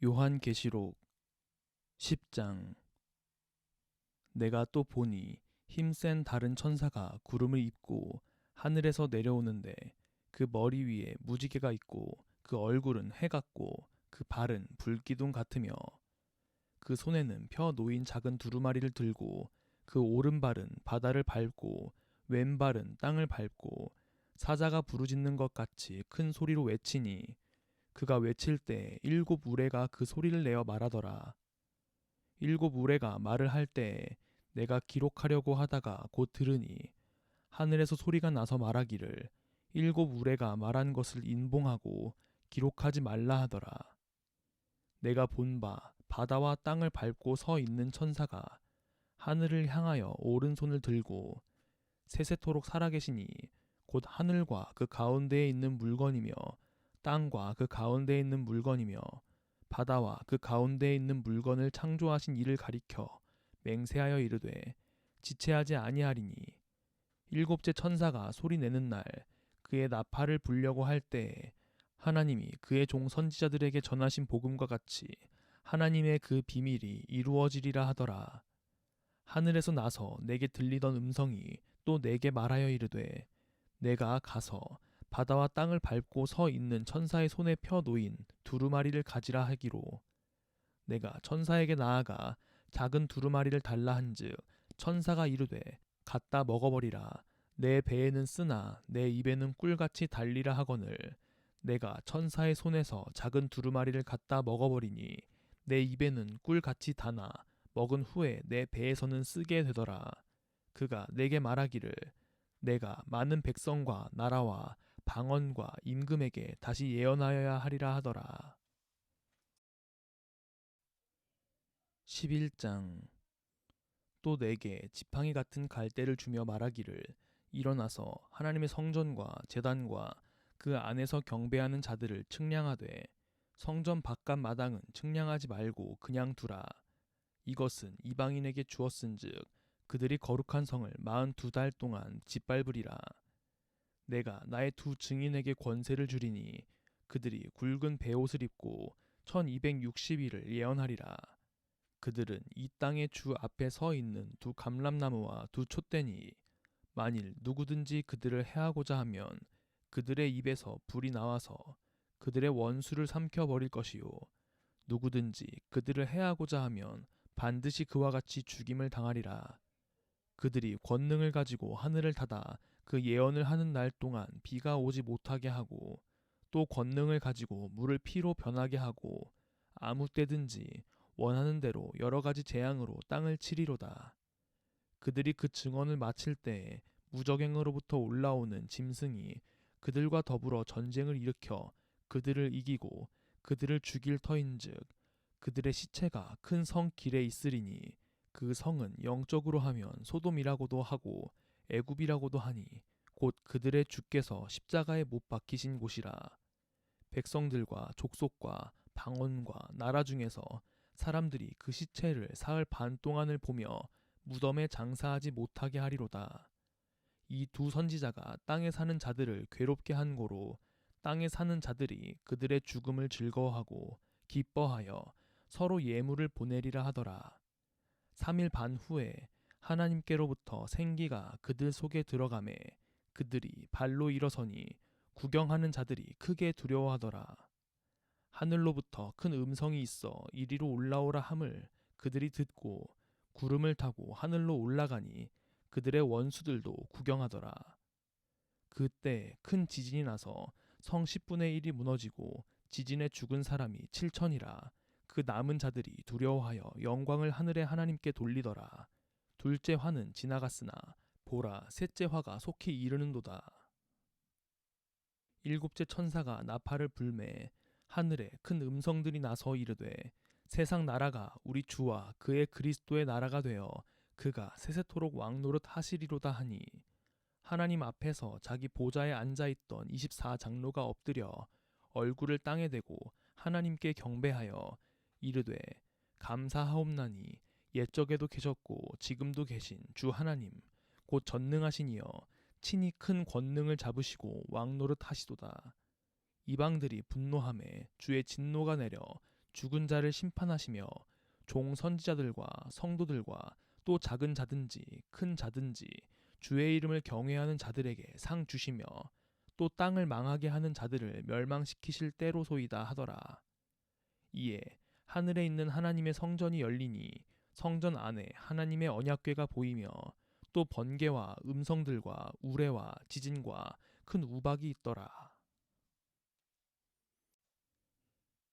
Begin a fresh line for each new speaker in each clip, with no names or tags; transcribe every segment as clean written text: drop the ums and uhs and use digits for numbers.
요한계시록 10장. 내가 또 보니 힘센 다른 천사가 구름을 입고 하늘에서 내려오는데 그 머리 위에 무지개가 있고 그 얼굴은 해 같고 그 발은 불기둥 같으며 그 손에는 펴 놓인 작은 두루마리를 들고 그 오른발은 바다를 밟고 왼발은 땅을 밟고 사자가 부르짖는 것 같이 큰 소리로 외치니 그가 외칠 때 일곱 우레가 그 소리를 내어 말하더라. 일곱 우레가 말을 할 때에 내가 기록하려고 하다가 곧 들으니 하늘에서 소리가 나서 말하기를 일곱 우레가 말한 것을 인봉하고 기록하지 말라 하더라. 내가 본 바 바다와 땅을 밟고 서 있는 천사가 하늘을 향하여 오른손을 들고 세세토록 살아계시니 곧 하늘과 그 가운데에 있는 물건이며 땅과 그 가운데에 있는 물건이며 바다와 그 가운데에 있는 물건을 창조하신 이를 가리켜 맹세하여 이르되 지체하지 아니하리니 일곱째 천사가 소리내는 날 그의 나팔을 불려고 할 때에 하나님이 그의 종 선지자들에게 전하신 복음과 같이 하나님의 그 비밀이 이루어지리라 하더라. 하늘에서 나서 내게 들리던 음성이 또 내게 말하여 이르되 내가 가서 바다와 땅을 밟고 서 있는 천사의 손에 펴 놓인 두루마리를 가지라 하기로 내가 천사에게 나아가 작은 두루마리를 달라 한즉 천사가 이르되 갖다 먹어버리라. 내 배에는 쓰나 내 입에는 꿀같이 달리라 하거늘 내가 천사의 손에서 작은 두루마리를 갖다 먹어버리니 내 입에는 꿀같이 다나 먹은 후에 내 배에서는 쓰게 되더라. 그가 내게 말하기를 내가 많은 백성과 나라와 방언과 임금에게 다시 예언하여야 하리라 하더라. 11장. 또 내게 지팡이 같은 갈대를 주며 말하기를 일어나서 하나님의 성전과 제단과 그 안에서 경배하는 자들을 측량하되 성전 바깥 마당은 측량하지 말고 그냥 두라. 이것은 이방인에게 주었은즉 그들이 거룩한 성을 42달 동안 짓밟으리라. 내가 나의 두 증인에게 권세를 주리니 그들이 굵은 베옷을 입고 1260일을 예언하리라. 그들은 이 땅의 주 앞에 서 있는 두 감람나무와 두 촛대니 만일 누구든지 그들을 해하고자 하면 그들의 입에서 불이 나와서 그들의 원수를 삼켜버릴 것이요 누구든지 그들을 해하고자 하면 반드시 그와 같이 죽임을 당하리라. 그들이 권능을 가지고 하늘을 닫아 그 예언을 하는 날 동안 비가 오지 못하게 하고 또 권능을 가지고 물을 피로 변하게 하고 아무 때든지 원하는 대로 여러 가지 재앙으로 땅을 치리로다. 그들이 그 증언을 마칠 때에 무적행으로부터 올라오는 짐승이 그들과 더불어 전쟁을 일으켜 그들을 이기고 그들을 죽일 터인즉 그들의 시체가 큰 성 길에 있으리니 그 성은 영적으로 하면 소돔이라고도 하고 애굽이라고도 하니 곧 그들의 주께서 십자가에 못 박히신 곳이라. 백성들과 족속과 방언과 나라 중에서 사람들이 그 시체를 사흘 반 동안을 보며 무덤에 장사하지 못하게 하리로다. 이 두 선지자가 땅에 사는 자들을 괴롭게 한 고로 땅에 사는 자들이 그들의 죽음을 즐거워하고 기뻐하여 서로 예물을 보내리라 하더라. 3일 반 후에 하나님께로부터 생기가 그들 속에 들어가매 그들이 발로 일어서니 구경하는 자들이 크게 두려워하더라. 하늘로부터 큰 음성이 있어 이리로 올라오라 함을 그들이 듣고 구름을 타고 하늘로 올라가니 그들의 원수들도 구경하더라. 그때 큰 지진이 나서 성 10분의 1이 무너지고 지진에 죽은 사람이 7천이라. 그 남은 자들이 두려워하여 영광을 하늘의 하나님께 돌리더라. 둘째 화는 지나갔으나 보라 셋째 화가 속히 이르는도다. 일곱째 천사가 나팔을 불매 하늘에 큰 음성들이 나서 이르되 세상 나라가 우리 주와 그의 그리스도의 나라가 되어 그가 세세토록 왕노릇 하시리로다 하니 하나님 앞에서 자기 보좌에 앉아있던 24장로가 엎드려 얼굴을 땅에 대고 하나님께 경배하여 이르되 감사하옵나니 옛적에도 계셨고 지금도 계신 주 하나님 곧 전능하신 이여 친히 큰 권능을 잡으시고 왕노릇 하시도다. 이방들이 분노하매 주의 진노가 내려 죽은 자를 심판하시며 종 선지자들과 성도들과 또 작은 자든지 큰 자든지 주의 이름을 경외하는 자들에게 상 주시며 또 땅을 망하게 하는 자들을 멸망시키실 때로소이다 하더라. 이에 하늘에 있는 하나님의 성전이 열리니 성전 안에 하나님의 언약궤가 보이며 또 번개와 음성들과 우레와 지진과 큰 우박이 있더라.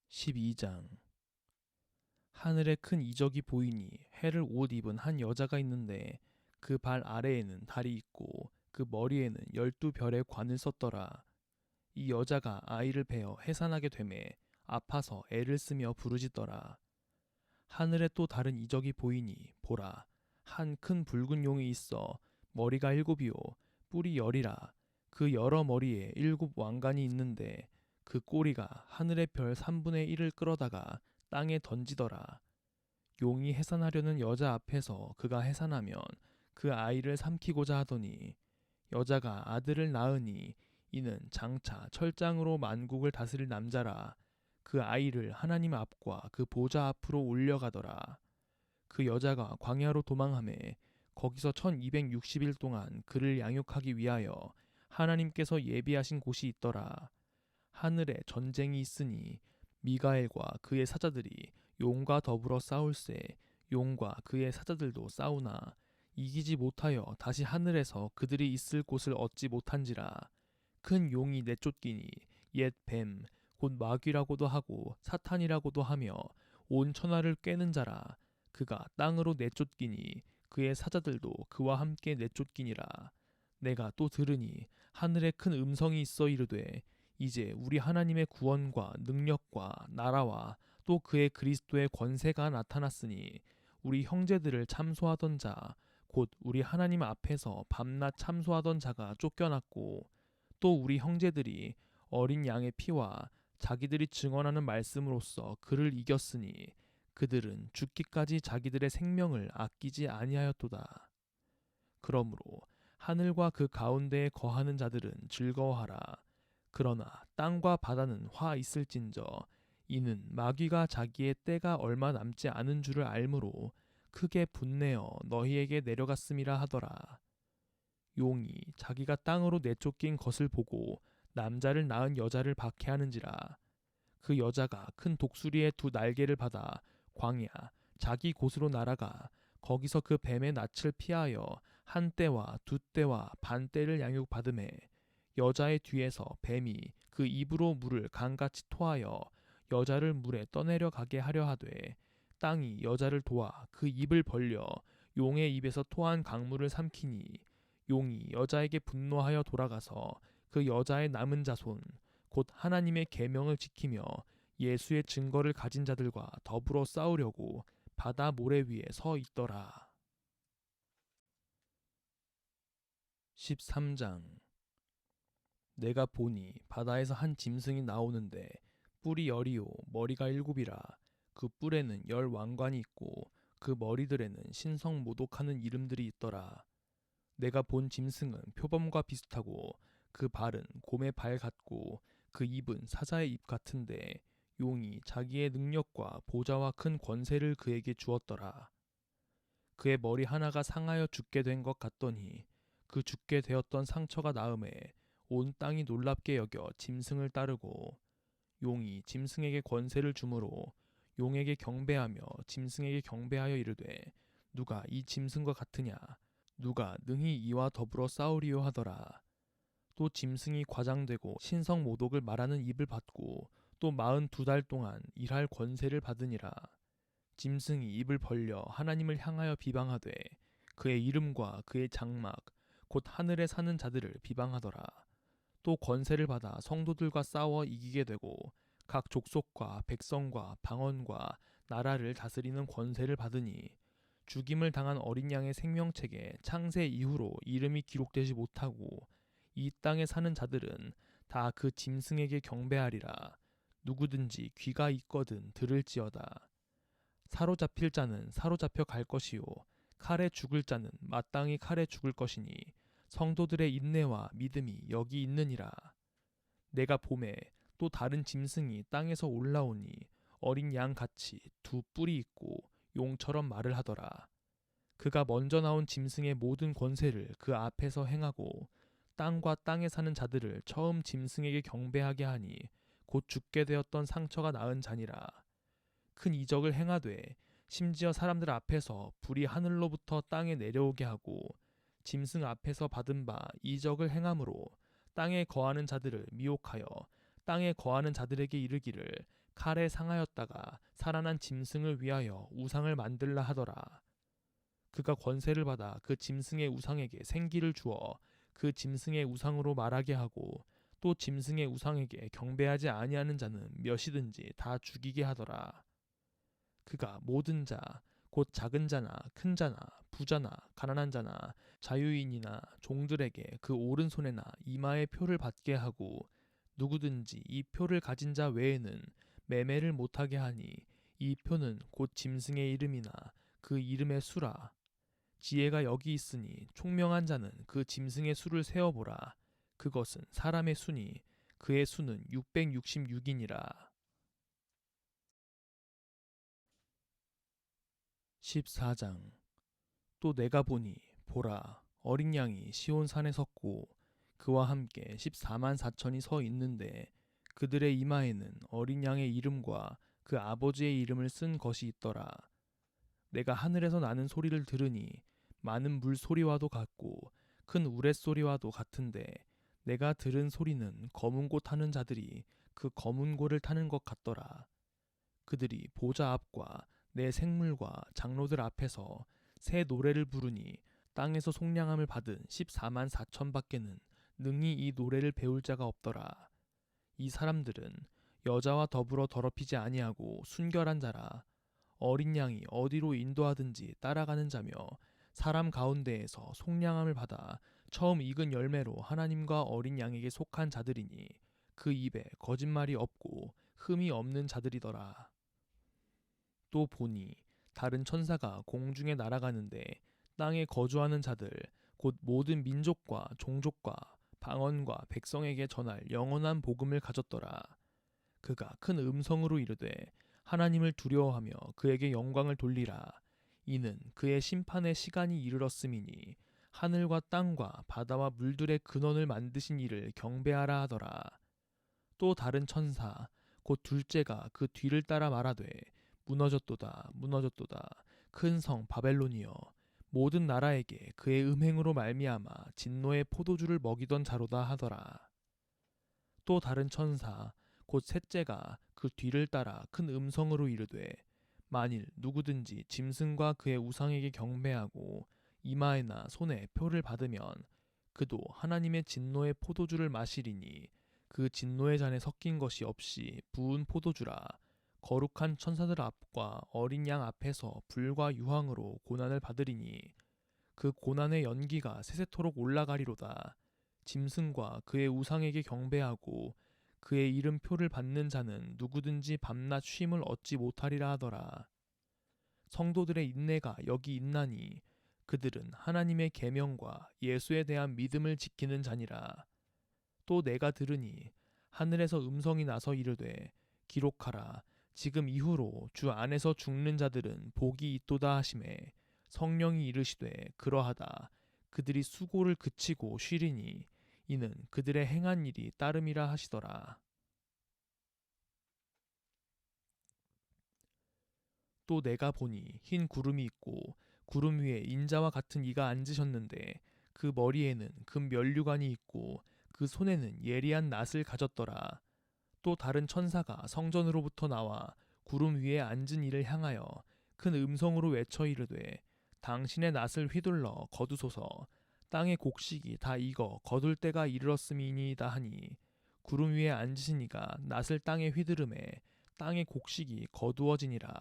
12장. 하늘에 큰 이적이 보이니 해를 옷 입은 한 여자가 있는데 그 발 아래에는 달이 있고 그 머리에는 12별의 관을 썼더라. 이 여자가 아이를 베어 해산하게 되매 아파서 애를 쓰며 부르짖더라. 하늘에 또 다른 이적이 보이니 보라, 한 큰 붉은 용이 있어 머리가 7이요 뿔이 10이라. 그 여러 머리에 7왕관이 있는데 그 꼬리가 하늘의 별 3분의 1을 끌어다가 땅에 던지더라. 용이 해산하려는 여자 앞에서 그가 해산하면 그 아이를 삼키고자 하더니 여자가 아들을 낳으니 이는 장차 철장으로 만국을 다스릴 남자라. 그 아이를 하나님 앞과 그 보좌 앞으로 올려가더라. 그 여자가 광야로 도망하매 거기서 1260일 동안 그를 양육하기 위하여 하나님께서 예비하신 곳이 있더라. 하늘에 전쟁이 있으니 미가엘과 그의 사자들이 용과 더불어 싸울세. 용과 그의 사자들도 싸우나 이기지 못하여 다시 하늘에서 그들이 있을 곳을 얻지 못한지라. 큰 용이 내쫓기니 옛 뱀 곧 마귀라고도 하고 사탄이라고도 하며 온 천하를 꿰는 자라. 그가 땅으로 내쫓기니 그의 사자들도 그와 함께 내쫓기니라. 내가 또 들으니 하늘에 큰 음성이 있어 이르되 이제 우리 하나님의 구원과 능력과 나라와 또 그의 그리스도의 권세가 나타났으니 우리 형제들을 참소하던 자 곧 우리 하나님 앞에서 밤낮 참소하던 자가 쫓겨났고 또 우리 형제들이 어린 양의 피와 자기들이 증언하는 말씀으로써 그를 이겼으니 그들은 죽기까지 자기들의 생명을 아끼지 아니하였도다. 그러므로 하늘과 그 가운데에 거하는 자들은 즐거워하라. 그러나 땅과 바다는 화 있을진저 이는 마귀가 자기의 때가 얼마 남지 않은 줄을 알므로 크게 분내어 너희에게 내려갔음이라 하더라. 용이 자기가 땅으로 내쫓긴 것을 보고 남자를 낳은 여자를 박해하는지라. 그 여자가 큰 독수리의 2날개를 받아 광야 자기 곳으로 날아가 거기서 그 뱀의 낯을 피하여 한 떼와 2떼와 반 떼를 양육받음에 여자의 뒤에서 뱀이 그 입으로 물을 강같이 토하여 여자를 물에 떠내려 가게 하려 하되 땅이 여자를 도와 그 입을 벌려 용의 입에서 토한 강물을 삼키니 용이 여자에게 분노하여 돌아가서 그 여자의 남은 자손 곧 하나님의 계명을 지키며 예수의 증거를 가진 자들과 더불어 싸우려고 바다 모래 위에 서 있더라. 13장. 내가 보니 바다에서 한 짐승이 나오는데 뿔이 10이요 머리가 7이라. 그 뿔에는 10왕관이 있고 그 머리들에는 신성 모독하는 이름들이 있더라. 내가 본 짐승은 표범과 비슷하고 그 발은 곰의 발 같고 그 입은 사자의 입 같은데 용이 자기의 능력과 보좌와 큰 권세를 그에게 주었더라. 그의 머리 하나가 상하여 죽게 된 것 같더니 그 죽게 되었던 상처가 나음에 온 땅이 놀랍게 여겨 짐승을 따르고 용이 짐승에게 권세를 주므로 용에게 경배하며 짐승에게 경배하여 이르되 누가 이 짐승과 같으냐 누가 능히 이와 더불어 싸우리요 하더라. 또 짐승이 과장되고 신성 모독을 말하는 입을 받고 또 42달 동안 일할 권세를 받으니라. 짐승이 입을 벌려 하나님을 향하여 비방하되 그의 이름과 그의 장막 곧 하늘에 사는 자들을 비방하더라. 또 권세를 받아 성도들과 싸워 이기게 되고 각 족속과 백성과 방언과 나라를 다스리는 권세를 받으니 죽임을 당한 어린 양의 생명책에 창세 이후로 이름이 기록되지 못하고 이 땅에 사는 자들은 다 그 짐승에게 경배하리라. 누구든지 귀가 있거든 들을지어다. 사로잡힐 자는 사로잡혀 갈 것이요 칼에 죽을 자는 마땅히 칼에 죽을 것이니 성도들의 인내와 믿음이 여기 있느니라. 내가 봄에 또 다른 짐승이 땅에서 올라오니 어린 양 같이 두 뿔이 있고 용처럼 말을 하더라. 그가 먼저 나온 짐승의 모든 권세를 그 앞에서 행하고 땅과 땅에 사는 자들을 처음 짐승에게 경배하게 하니 곧 죽게 되었던 상처가 나은 자니라. 큰 이적을 행하되 심지어 사람들 앞에서 불이 하늘로부터 땅에 내려오게 하고 짐승 앞에서 받은 바 이적을 행함으로 땅에 거하는 자들을 미혹하여 땅에 거하는 자들에게 이르기를 칼에 상하였다가 살아난 짐승을 위하여 우상을 만들라 하더라. 그가 권세를 받아 그 짐승의 우상에게 생기를 주어 그 짐승의 우상으로 말하게 하고 또 짐승의 우상에게 경배하지 아니하는 자는 몇이든지 다 죽이게 하더라. 그가 모든 자, 곧 작은 자나 큰 자나 부자나 가난한 자나 자유인이나 종들에게 그 오른손에나 이마에 표를 받게 하고 누구든지 이 표를 가진 자 외에는 매매를 못하게 하니 이 표는 곧 짐승의 이름이나 그 이름의 수라. 지혜가 여기 있으니 총명한 자는 그 짐승의 수를 세어보라. 그것은 사람의 수니 그의 수는 666이니라. 14장. 또 내가 보니 보라 어린 양이 시온산에 섰고 그와 함께 14만 4천이 서 있는데 그들의 이마에는 어린 양의 이름과 그 아버지의 이름을 쓴 것이 있더라. 내가 하늘에서 나는 소리를 들으니 많은 물소리와도 같고 큰 우레소리와도 같은데 내가 들은 소리는 검은 고 타는 자들이 그 검은 고를 타는 것 같더라. 그들이 보좌 앞과 내 생물과 장로들 앞에서 새 노래를 부르니 땅에서 속량함을 받은 14만 4천 밖에는 능히 이 노래를 배울 자가 없더라. 이 사람들은 여자와 더불어 더럽히지 아니하고 순결한 자라. 어린 양이 어디로 인도하든지 따라가는 자며 사람 가운데에서 속량함을 받아 처음 익은 열매로 하나님과 어린 양에게 속한 자들이니 그 입에 거짓말이 없고 흠이 없는 자들이더라. 또 보니 다른 천사가 공중에 날아가는데 땅에 거주하는 자들 곧 모든 민족과 종족과 방언과 백성에게 전할 영원한 복음을 가졌더라. 그가 큰 음성으로 이르되 하나님을 두려워하며 그에게 영광을 돌리라. 이는 그의 심판의 시간이 이르렀음이니 하늘과 땅과 바다와 물들의 근원을 만드신 이를 경배하라 하더라. 또 다른 천사 곧 둘째가 그 뒤를 따라 말하되 무너졌도다 무너졌도다 큰 성 바벨론이여 모든 나라에게 그의 음행으로 말미암아 진노의 포도주를 먹이던 자로다 하더라. 또 다른 천사 곧 셋째가 그 뒤를 따라 큰 음성으로 이르되 만일 누구든지 짐승과 그의 우상에게 경배하고 이마에나 손에 표를 받으면 그도 하나님의 진노의 포도주를 마시리니 그 진노의 잔에 섞인 것이 없이 부은 포도주라. 거룩한 천사들 앞과 어린 양 앞에서 불과 유황으로 고난을 받으리니 그 고난의 연기가 세세토록 올라가리로다. 짐승과 그의 우상에게 경배하고 그의 이름표를 받는 자는 누구든지 밤낮 쉼을 얻지 못하리라 하더라. 성도들의 인내가 여기 있나니 그들은 하나님의 계명과 예수에 대한 믿음을 지키는 자니라. 또 내가 들으니 하늘에서 음성이 나서 이르되 기록하라. 지금 이후로 주 안에서 죽는 자들은 복이 있도다 하시매 성령이 이르시되 그러하다. 그들이 수고를 그치고 쉬리니 이는 그들의 행한 일이 따름이라 하시더라. 또 내가 보니 흰 구름이 있고 구름 위에 인자와 같은 이가 앉으셨는데 그 머리에는 금 면류관이 있고 그 손에는 예리한 낫을 가졌더라. 또 다른 천사가 성전으로부터 나와 구름 위에 앉은 이를 향하여 큰 음성으로 외쳐 이르되 당신의 낫을 휘둘러 거두소서. 땅의 곡식이 다 익어 거둘 때가 이르렀음이니이다 하니 구름 위에 앉으신 이가 낫을 땅에 휘두르매 땅의 곡식이 거두어지니라.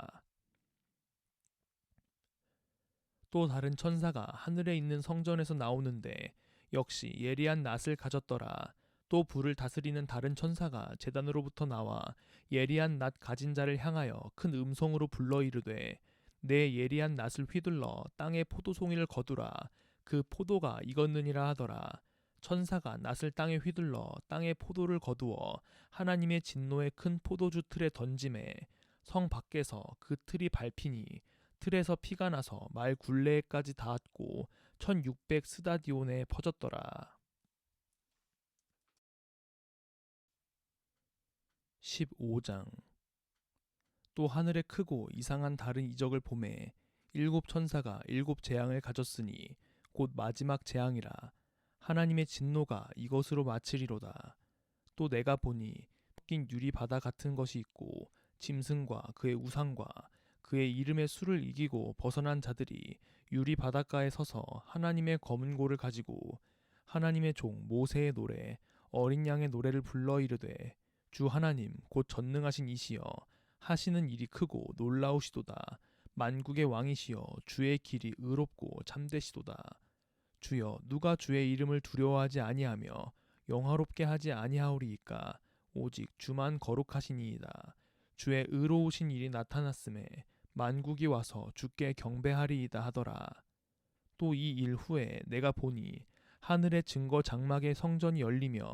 또 다른 천사가 하늘에 있는 성전에서 나오는데 역시 예리한 낫을 가졌더라. 또 불을 다스리는 다른 천사가 제단으로부터 나와 예리한 낫 가진 자를 향하여 큰 음성으로 불러 이르되 내 예리한 낫을 휘둘러 땅의 포도송이를 거두라. 그 포도가 익었느니라 하더라. 천사가 낫을 땅에 휘둘러 땅의 포도를 거두어 하나님의 진노의 큰 포도주 틀에 던지매 성 밖에서 그 틀이 밟히니 틀에서 피가 나서 말 굴레에까지 닿았고 1600 스다디온에 퍼졌더라. 15장. 또 하늘에 크고 이상한 다른 이적을 보매 일곱 천사가 일곱 재앙을 가졌으니 곧 마지막 재앙이라. 하나님의 진노가 이것으로 마치리로다. 또 내가 보니 낀 유리 바다 같은 것이 있고 짐승과 그의 우상과 그의 이름의 수를 이기고 벗어난 자들이 유리 바닷가에 서서 하나님의 검은 고를 가지고 하나님의 종 모세의 노래 어린 양의 노래를 불러 이르되 주 하나님 곧 전능하신 이시여 하시는 일이 크고 놀라우시도다. 만국의 왕이시여 주의 길이 의롭고 참되시도다. 주여 누가 주의 이름을 두려워하지 아니하며 영화롭게 하지 아니하오리이까. 오직 주만 거룩하시니이다. 주의 의로우신 일이 나타났음에 만국이 와서 주께 경배하리이다 하더라. 또 이 일 후에 내가 보니 하늘의 증거 장막의 성전이 열리며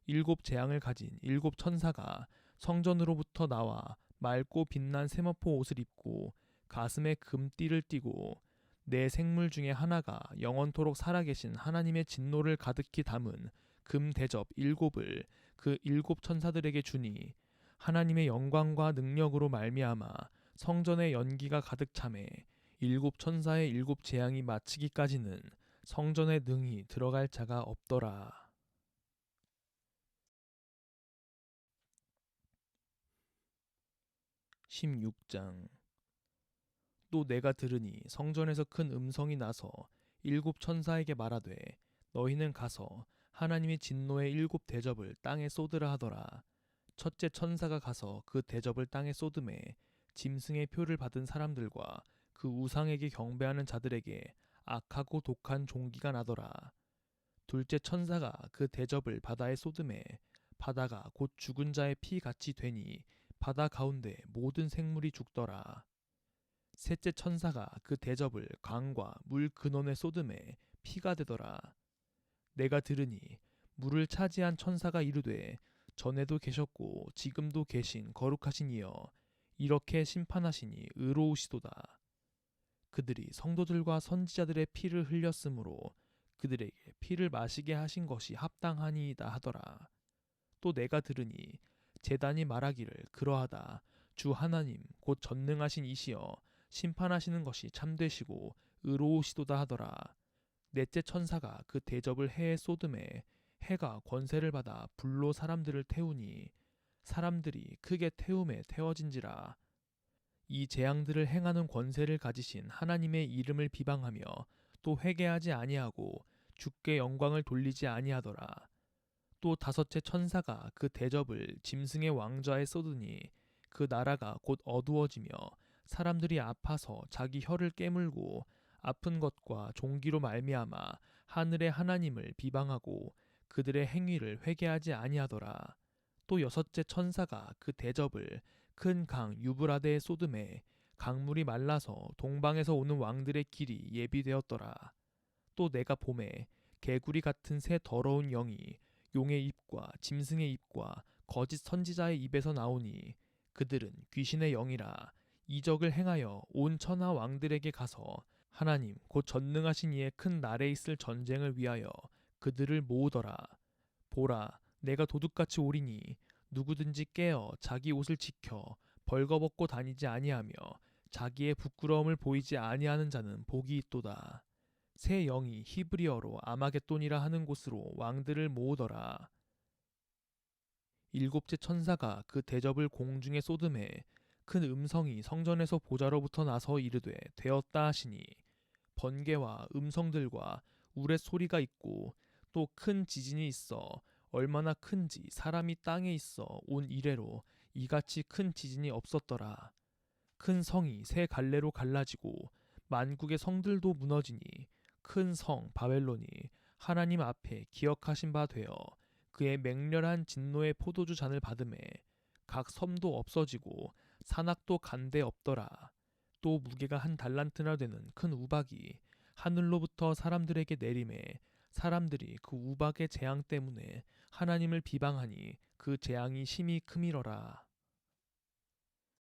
일곱 재앙을 가진 일곱 천사가 성전으로부터 나와 맑고 빛난 세마포 옷을 입고 가슴에 금띠를 띠고 네 생물 중에 하나가 영원토록 살아계신 하나님의 진노를 가득히 담은 금 대접 일곱을 그 일곱 천사들에게 주니 하나님의 영광과 능력으로 말미암아 성전의 연기가 가득 차매 일곱 천사의 일곱 재앙이 마치기까지는 성전에 능히 들어갈 자가 없더라. 16장. 또 내가 들으니 성전에서 큰 음성이 나서 일곱 천사에게 말하되 너희는 가서 하나님의 진노의 일곱 대접을 땅에 쏟으라 하더라. 첫째 천사가 가서 그 대접을 땅에 쏟음에 짐승의 표를 받은 사람들과 그 우상에게 경배하는 자들에게 악하고 독한 종기가 나더라. 둘째 천사가 그 대접을 바다에 쏟음에 바다가 곧 죽은 자의 피 같이 되니 바다 가운데 모든 생물이 죽더라. 셋째 천사가 그 대접을 강과 물 근원에 쏟음에 피가 되더라. 내가 들으니 물을 차지한 천사가 이르되 전에도 계셨고 지금도 계신 거룩하신 이여 이렇게 심판하시니 의로우시도다. 그들이 성도들과 선지자들의 피를 흘렸으므로 그들에게 피를 마시게 하신 것이 합당하니이다 하더라. 또 내가 들으니 제단이 말하기를 그러하다. 주 하나님 곧 전능하신 이시여 심판하시는 것이 참되시고 의로우시도다 하더라. 넷째 천사가 그 대접을 해에 쏟음에 해가 권세를 받아 불로 사람들을 태우니 사람들이 크게 태움에 태워진지라. 이 재앙들을 행하는 권세를 가지신 하나님의 이름을 비방하며 또 회개하지 아니하고 주께 영광을 돌리지 아니하더라. 또 다섯째 천사가 그 대접을 짐승의 왕좌에 쏟으니 그 나라가 곧 어두워지며 사람들이 아파서 자기 혀를 깨물고 아픈 것과 종기로 말미암아 하늘의 하나님을 비방하고 그들의 행위를 회개하지 아니하더라. 또 여섯째 천사가 그 대접을 큰 강 유브라데에 쏟음에 강물이 말라서 동방에서 오는 왕들의 길이 예비되었더라. 또 내가 봄에 개구리 같은 새 더러운 영이 용의 입과 짐승의 입과 거짓 선지자의 입에서 나오니 그들은 귀신의 영이라. 이적을 행하여 온 천하 왕들에게 가서 하나님 곧 전능하신 이의 큰 날에 있을 전쟁을 위하여 그들을 모으더라. 보라 내가 도둑같이 오리니 누구든지 깨어 자기 옷을 지켜 벌거벗고 다니지 아니하며 자기의 부끄러움을 보이지 아니하는 자는 복이 있도다. 새 영이 히브리어로 아마겟돈이라 하는 곳으로 왕들을 모으더라. 일곱째 천사가 그 대접을 공중에 쏟음에 큰 음성이 성전에서 보좌로부터 나서 이르되 되었다 하시니 번개와 음성들과 우레 소리가 있고 또 큰 지진이 있어 얼마나 큰지 사람이 땅에 있어 온 이래로 이같이 큰 지진이 없었더라. 큰 성이 세 갈래로 갈라지고 만국의 성들도 무너지니 큰 성 바벨론이 하나님 앞에 기억하신 바 되어 그의 맹렬한 진노의 포도주 잔을 받음에 각 섬도 없어지고 산악도 간데 없더라. 또 무게가 한 달란트나 되는 큰 우박이 하늘로부터 사람들에게 내림에 사람들이 그 우박의 재앙 때문에 하나님을 비방하니 그 재앙이 심히 크미러라.